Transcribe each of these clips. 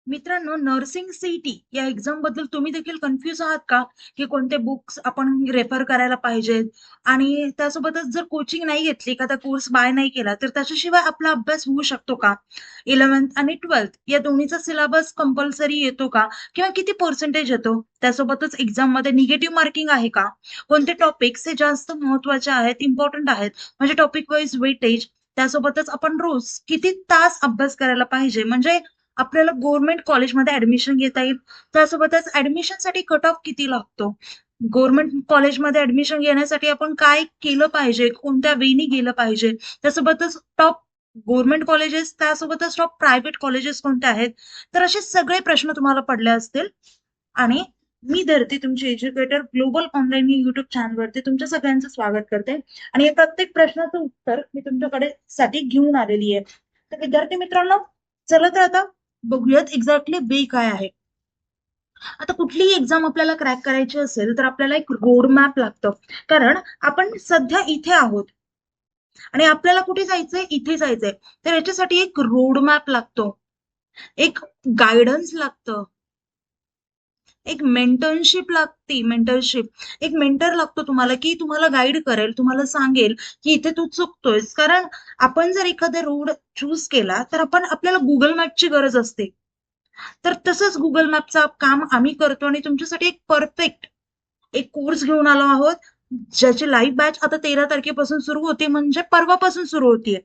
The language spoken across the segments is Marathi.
मित्रांनो, नर्सिंग सीईटी या एक्झाम बद्दल तुम्ही देखील कन्फ्यूज आहात का? की कोणते बुक्स आपण रेफर करायला पाहिजेत आणि त्यासोबतच जर कोचिंग नाही घेतली, एखादा कोर्स बाय नाही केला, तर त्याच्याशिवाय आपला अभ्यास होऊ शकतो का? 11th आणि 12th या दोन्हीचा सिलेबस कंपल्सरी येतो का? किंवा किती पर्सेंटेज येतो? त्यासोबतच एक्झाममध्ये निगेटिव्ह मार्किंग आहे का? कोणते टॉपिक्स हे जास्त महत्त्वाचे आहेत, इम्पोर्टंट आहेत, म्हणजे टॉपिक वाईज वेटेज. त्यासोबतच आपण रोज किती तास अभ्यास करायला पाहिजे, म्हणजे आपल्याला गव्हर्नमेंट कॉलेजमध्ये ऍडमिशन घेता येईल. त्यासोबतच ऍडमिशनसाठी कट ऑफ किती लागतो? गव्हर्नमेंट कॉलेजमध्ये ऍडमिशन घेण्यासाठी आपण काय केलं पाहिजे? कोणत्या वेनी गेलं पाहिजे? त्यासोबतच टॉप गव्हर्नमेंट कॉलेजेस, त्यासोबतच टॉप प्रायव्हेट कॉलेजेस कोणते आहेत? तर असे सगळे प्रश्न तुम्हाला पडले असतील. आणि मी धरती तुमची एज्युकेटर ग्लोबल ऑनलाईन युट्यूब चॅनलवरती तुमच्या सगळ्यांचं स्वागत करते. आणि या प्रत्येक प्रश्नाचं उत्तर मी तुमच्याकडे साठी घेऊन आलेली आहे. तर विद्यार्थी मित्रांनो, चला तर आता बघूयात एक्झॅक्टली बे काय आहे. आता कुठलीही एक्झाम आपल्याला क्रॅक करायची असेल तर आपल्याला एक रोड मॅप लागतं. कारण आपण सध्या इथे आहोत आणि आपल्याला कुठे जायचंय, इथे जायचंय. तर याच्यासाठी एक रोड मॅप लागतो, एक गायडन्स लागतं, एक मेंटरशिप लागते. एक मेंटर लागतो तुम्हाला, की तुम्हाला गाईड करेल, तुम्हाला सांगेल की इथे तू चुकतोयस. कारण आपण जर एखादा रोड चूज केला तर आपल्याला गुगल मॅपची गरज असते. तर तसंच गुगल मॅपचं काम आम्ही करतो आणि तुमच्यासाठी एक परफेक्ट एक कोर्स घेऊन आलो आहोत, ज्याची लाईव्ह बॅच आता 13 तारखेपासून सुरू होते, म्हणजे परवापासून सुरू होतीये.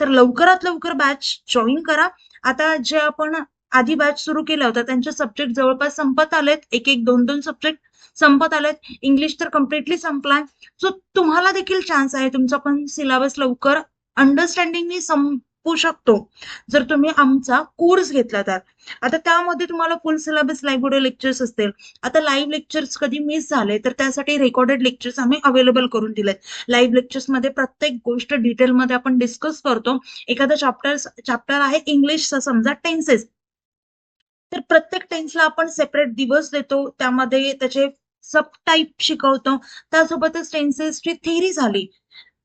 तर लवकरात लवकर बॅच जॉईन करा. आता जे आपण आधी बॅच सुरू केल्या होत्या त्यांचे सब्जेक्ट जवळपास संपत आलेत. एक एक दोन दोन सब्जेक्ट संपत आलेत. इंग्लिश तर कम्प्लिटली संपलाय. सो तुम्हाला देखील चान्स आहे, तुमचा पण सिलेबस लवकर अंडरस्टँडिंगनी संपू शकतो जर तुम्ही आमचा कोर्स घेतला तर. आता त्यामध्ये तुम्हाला फुल सिलेबस लाईव्ह व्हिडिओ लेक्चर्स असतील. आता लाईव्ह लेक्चर्स कधी मिस झाले तर त्यासाठी रेकॉर्डेड लेक्चर्स आम्ही अवेलेबल करून दिलेत. लाईव्ह लेक्चर्समध्ये प्रत्येक गोष्ट डिटेलमध्ये आपण डिस्कस करतो. एखादा चॅप्टर आहे इंग्लिशचा, समजा टेन्सेस, तर प्रत्येक टेन्सला आपण सेपरेट दिवस देतो, त्यामध्ये त्याचे सब टाईप शिकवतो. त्यासोबतच टेन्सेसची थेरी झाली,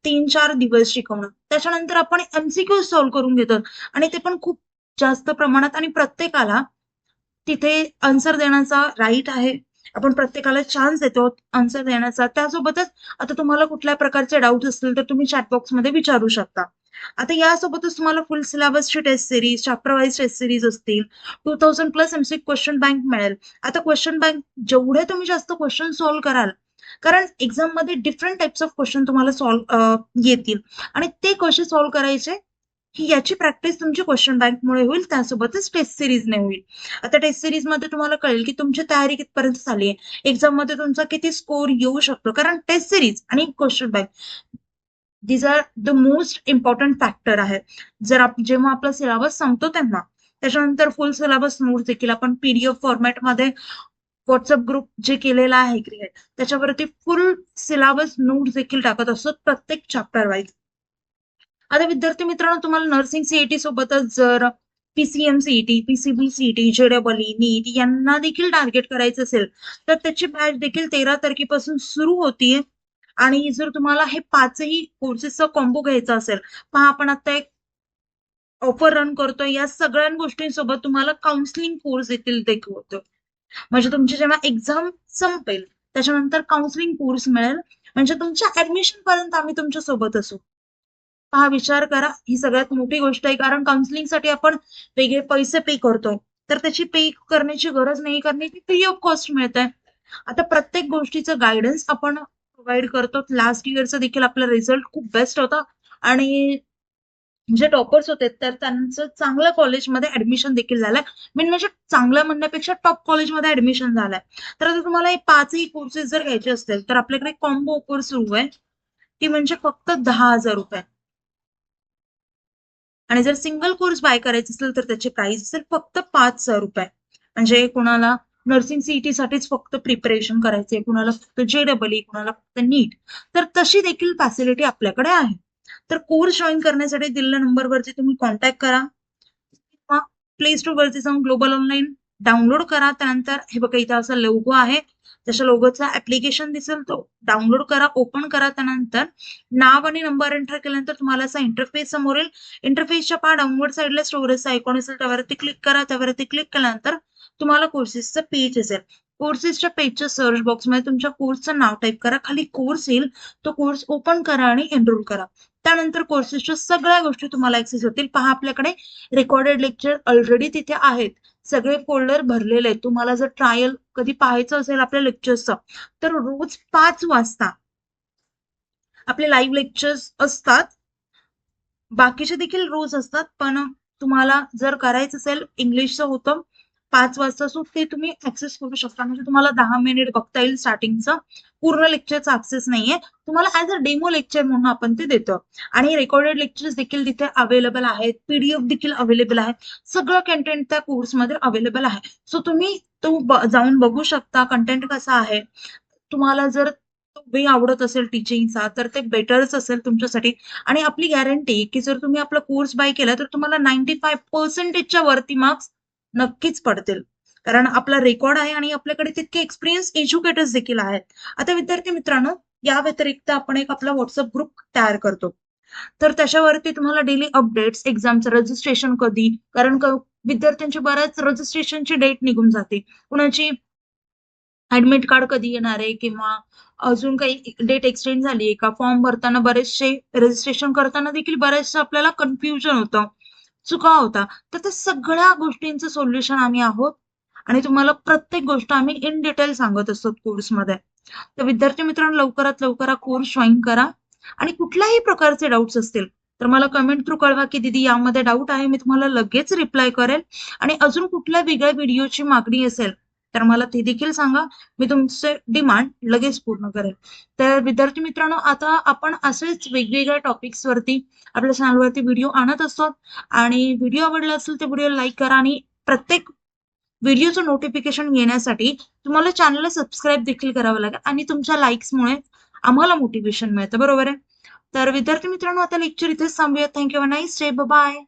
3-4 दिवस शिकवणं. त्याच्यानंतर आपण एमसीक्यू सॉल्व्ह करून घेतो आणि ते पण खूप जास्त प्रमाणात. आणि प्रत्येकाला तिथे आन्सर देण्याचा राईट आहे. आपण प्रत्येकाला चान्स देतो आन्सर देण्याचा. त्यासोबतच आता तुम्हाला कुठल्या प्रकारचे डाऊट असतील तर तुम्ही चॅटबॉक्समध्ये विचारू शकता. आता यासोबतच तुम्हाला फुल सिलेबसची test series, chapter wise test series असतील. 2000 प्लस एमसी क्वेश्चन बँक मिळेल. आता क्वेश्चन बँक जेवढे तुम्ही जास्त क्वेश्चन सॉल्व्ह कराल, कारण एक्झाम मध्ये डिफरंट टाइप्स ऑफ क्वेश्चन तुम्हाला सॉल्व्ह येतील आणि ते कसे सॉल्व्ह करायचे ही याची प्रॅक्टिस तुमची क्वेश्चन बँकमुळे होईल, त्यासोबतच टेस्ट सिरीजने होईल. आता टेस्ट सिरीज मध्ये तुम्हाला कळेल की तुमची तयारी कितपर्यंत झाली आहे, एक्झाम मध्ये तुमचा किती स्कोर येऊ शकतो. कारण टेस्ट सिरीज आणि question bank, these are the most important factor आहे. जेव्हा आपला सिलेबस संपतो तेव्हा. त्याच्यानंतर फुल सिलेबस नोट्स देखील आपण पीडीएफ फॉर्मॅटमध्ये व्हॉट्सअप ग्रुप जे केलेला आहे क्रिएट, त्याच्यावरती फुल सिलेबस नोट्स देखील टाकत असतो प्रत्येक चॅप्टर वाईज. आता विद्यार्थी मित्रांनो, तुम्हाला नर्सिंग सीईटी सोबतच जर पीसीएम सीईटी, पीसीबी सीईटी, जेडबलई, नीट यांना देखील टार्गेट करायचं असेल तर त्याची बॅच देखील 13 तारखेपासून सुरू होतीये. आणि जर तुम्हाला हे पाचही कोर्सेसचा कॉम्बो घ्यायचा असेल, पहा आपण आता एक ऑफर रन करतोय. या सगळ्या गोष्टींसोबत तुम्हाला काउन्सिलिंग कोर्स देखील दाखवतो. म्हणजे तुमची जेव्हा एक्झाम संपेल त्याच्यानंतर काउन्सिलिंग कोर्स मिळेल, म्हणजे तुमच्या ऍडमिशन पर्यंत आम्ही तुमच्या सोबत असू. हा विचार करा, ही सगळ्यात मोठी गोष्ट आहे. कारण काउन्सिलिंगसाठी आपण वेगळे पैसे पे करतो, तर त्याची पे करण्याची गरज नाही, कारण ती फ्री ऑफ कॉस्ट मिळत आहे. आता प्रत्येक गोष्टीचं गायडन्स आपण प्रोव्हाइड करतो. लास्ट इयरचा देखील आपला रिझल्ट खूप बेस्ट होता आणि जे टॉपर्स होते तर त्यांचं चांगल्या कॉलेजमध्ये ऍडमिशन देखील झालंय. मेन म्हणजे चांगलं म्हणण्यापेक्षा टॉप कॉलेजमध्ये ऍडमिशन झालंय. तर आता तुम्हाला हे पाचही कोर्सेस जर घ्यायचे असतील तर आपल्याकडे कॉम्बो ऑफर सुरू आहे, ती म्हणजे फक्त 10,000 रुपये. आणि जर सिंगल कोर्स बाय करायचा असेल तर त्याची प्राइस असेल फक्त 5,000 रुपये. म्हणजे कुणाला नर्सिंग सीईटी साठीच फक्त प्रिपरेशन करायचंय, कुणाला फक्त जेडबलई, कुणाला फक्त नीट, तर तशी देखील फॅसिलिटी आपल्याकडे आहे. तर कोर्स जॉईन करण्यासाठी दिलेल्या नंबरवरती तुम्ही कॉन्टॅक्ट करा किंवा प्ले स्टोर वरती जाऊन ग्लोबल ऑनलाईन डाउनलोड करा. त्यानंतर हे बघा इथे असा लोगो आहे, त्याच्या लोगोचा ऍप्लिकेशन दिसेल तो डाउनलोड करा, ओपन करा. त्यानंतर नाव आणि नंबर एंटर केल्यानंतर तुम्हाला असा इंटरफेस समोर येईल. इंटरफेसच्या पहा डाउनलोड साईडला स्टोरेजचा आयकॉन असेल, त्यावरती क्लिक करा. त्यावरती क्लिक केल्यानंतर तुम्हाला कोर्सेसचं पेज असेल. कोर्सेसच्या पेजच्या सर्च बॉक्समध्ये तुमच्या कोर्सचं नाव टाईप करा, खाली कोर्स येईल, तो कोर्स ओपन करा आणि एनरोल करा. त्यानंतर कोर्सेसच्या सगळ्या गोष्टी तुम्हाला ऍक्सेस होतील. पहा आपल्याकडे रेकॉर्डेड लेक्चर ऑलरेडी तिथे आहेत, सगळे फोल्डर भरलेले आहेत. तुम्हाला जर ट्रायल कधी पाहायचं असेल आपल्या लेक्चर्सचं तर रोज 5 वाजता आपले लाईव्ह लेक्चर्स असतात. बाकीचे देखील रोज असतात, पण तुम्हाला जर करायचं असेल इंग्लिशचं होतं 5 वाजता, सो ते तुम्ही ऍक्सेस करू शकता. म्हणजे तुम्हाला 10 मिनिट बघता येईल स्टार्टिंगचं, पूर्ण लेक्चरचा ऍक्सेस नाहीये. तुम्हाला ऍज अ डेमो लेक्चर म्हणून आपण ते देतो. आणि रेकॉर्डेड लेक्चर्स देखील तिथे अवेलेबल आहेत, पीडीएफ देखील अवेलेबल आहे, सगळं कंटेंट त्या कोर्समध्ये अवेलेबल आहे. सो तुम्ही तो जाऊन बघू शकता कंटेंट कसा आहे. तुम्हाला जर तो वे आवडत असेल टीचिंगचा तर ते बेटरच असेल तुमच्यासाठी. आणि आपली गॅरंटी की जर तुम्ही आपला कोर्स बाय केला तर तुम्हाला 95% वरती मार्क्स नक्कीच पडतील, कारण आपला रेकॉर्ड आहे आणि आपल्याकडे तितके एक्सपिरियन्स एज्युकेटर्स देखील आहेत. आता विद्यार्थी मित्रांनो, या व्यतिरिक्त आपण एक आपला व्हॉट्सअप ग्रुप तयार करतो, तर त्याच्यावरती तुम्हाला डेली अपडेट्स, एक्झामचं रजिस्ट्रेशन कधी, कारण विद्यार्थ्यांची बऱ्याच रजिस्ट्रेशनची डेट निघून जाते, कुणाची ऍडमिट कार्ड कधी येणार आहे किंवा अजून काही डेट एक्सटेंड झाली आहे का, फॉर्म भरताना बरेचसे रजिस्ट्रेशन करताना देखील बरेचसे आपल्याला कन्फ्युजन होतं, चुका होता. तर त्या सगळ्या गोष्टींचं सोल्युशन आम्ही आहोत आणि तुम्हाला प्रत्येक गोष्ट आम्ही इन डिटेल सांगत असतो कोर्समध्ये. तर विद्यार्थी मित्रांनो, लवकरात लवकर हा कोर्स जॉईन करा. आणि कुठल्याही प्रकारचे डाऊट्स असतील तर मला कमेंट थ्रू कळवा की दीदी यामध्ये डाऊट आहे, मी तुम्हाला लगेच रिप्लाय करेल. आणि अजून कुठल्या वेगळ्या व्हिडिओची मागणी असेल तर मला ते देखील सांगा, मी तुमचे डिमांड लगेच पूर्ण करेल. तर विद्यार्थी मित्रांनो, आता आपण असेच वेगवेगळ्या टॉपिक्स वरती आपल्या चॅनलवरती व्हिडिओ आणत असतो. आणि व्हिडिओ आवडला असेल तर व्हिडिओ लाईक करा आणि प्रत्येक व्हिडिओचं नोटिफिकेशन घेण्यासाठी तुम्हाला चॅनलला सबस्क्राईब देखील करावं लागेल आणि तुमच्या लाईक्समुळे आम्हाला मोटिवेशन मिळतं, बरोबर आहे. तर विद्यार्थी मित्रांनो, आता लेक्चर इथेच थांबूया. Thank you, nice day, bye.